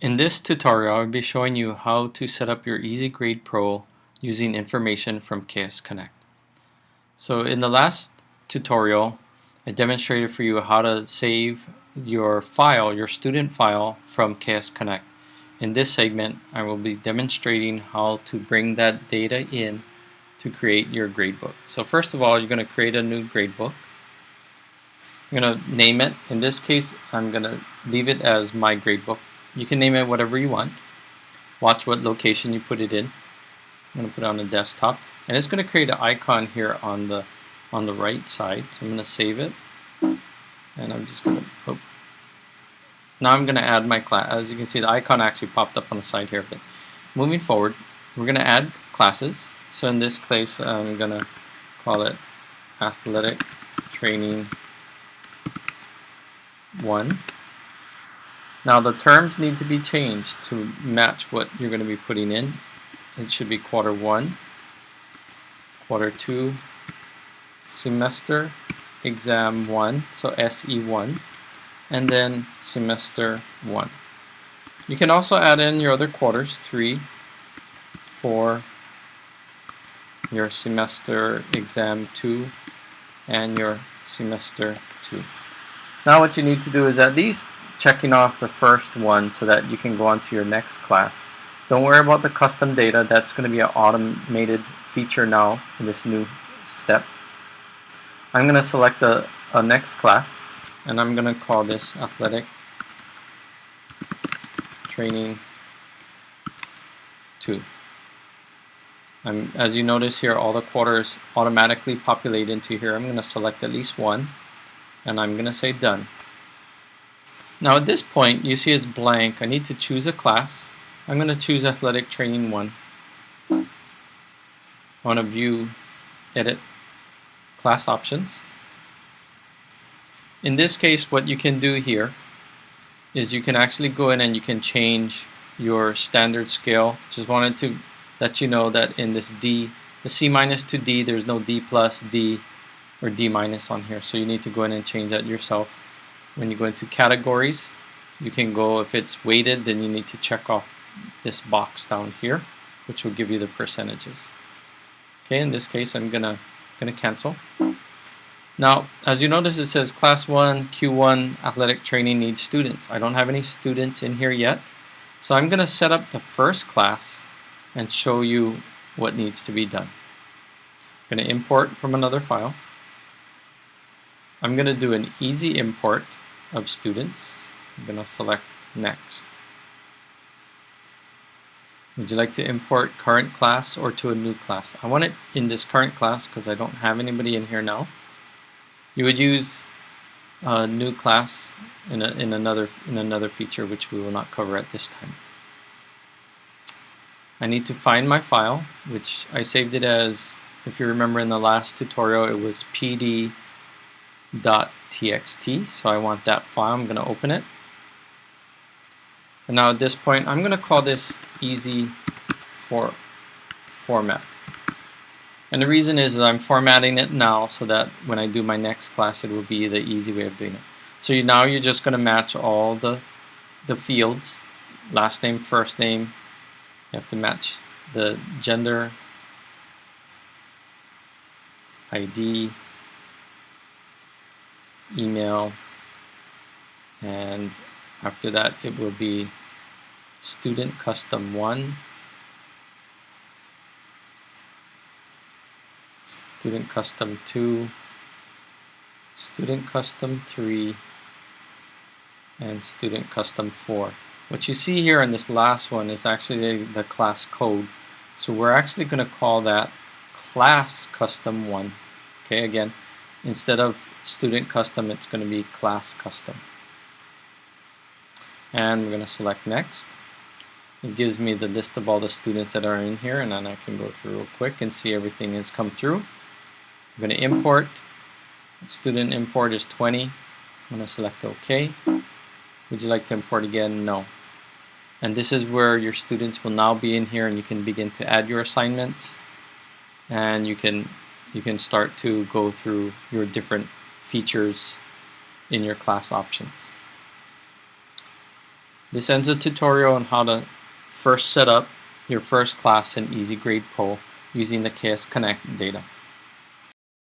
In this tutorial, I'll be showing you how to set up your Easy Grade Pro using information from KS Connect. So in the last tutorial, I demonstrated for you how to save your file, your student file from KS Connect. In this segment, I will be demonstrating how to bring that data in to create your gradebook. So first of all, you're going to create a new gradebook. I'm going to name it. In this case, I'm going to leave it as my gradebook. You can name it whatever you want. Watch what location you put it in. I'm going to put it on the desktop, and it's going to create an icon here on the right side. So I'm going to save it, and I'm just going to. Now I'm going to add my class. As you can see, the icon actually popped up on the side here. But moving forward, we're going to add classes. So in this case, I'm going to call it Athletic Training 1. Now the terms need to be changed to match what you're going to be putting in. It should be quarter 1, quarter 2, semester, exam 1, so SE1, and then semester 1. You can also add in your other quarters, 3, 4, your semester exam 2, and your semester 2. Now what you need to do is at least checking off the first one so that you can go on to your next class. Don't worry about the custom data. That's going to be an automated feature now in this new step. I'm going to select a next class, and I'm going to call this Athletic Training 2. As you notice here, all the quarters automatically populate into here. I'm going to select at least one, and I'm going to say done. Now at this point, you see it's blank. I need to choose a class. I'm going to choose Athletic Training 1. I want to view, edit, class options. In this case, what you can do here is you can actually go in and you can change your standard scale. Just wanted to let you know that in this D, the C- to D, there's no D+, D, or D- on here. So you need to go in and change that yourself. When you go into categories, you can go, if it's weighted, then you need to check off this box down here, which will give you the percentages. Okay, in this case, I'm gonna cancel. Now, as you notice, it says Class 1, Q1, Athletic Training needs students. I don't have any students in here yet, so I'm gonna set up the first class and show you what needs to be done. I'm gonna import from another file. I'm gonna do an easy import of students. I'm going to select next. Would you like to import current class or to a new class? I want it in this current class because I don't have anybody in here now. You would use a new class in another feature which we will not cover at this time. I need to find my file, which I saved it as, if you remember in the last tutorial, it was pd.txt, so I want that file. I'm going to open it. And now at this point, I'm going to call this easy format. And the reason is that I'm formatting it now so that when I do my next class, it will be the easy way of doing it. So now you're just going to match all the fields, last name, first name. You have to match the gender, ID, email, and after that it will be student custom 1, student custom 2, student custom 3, and student custom 4. What you see here in this last one is actually the class code, so we're actually going to call that class custom 1. Okay, again, instead of student custom, it's going to be class custom. And we're going to select next. It gives me the list of all the students that are in here, and then I can go through real quick and see everything has come through. I'm going to import. Student import is 20. I'm going to select OK. Would you like to import again? No. And this is where your students will now be in here, and you can begin to add your assignments, and you can start to go through your different features in your class options. This ends a tutorial on how to first set up your first class in EasyGrade Pro using the KS Connect data.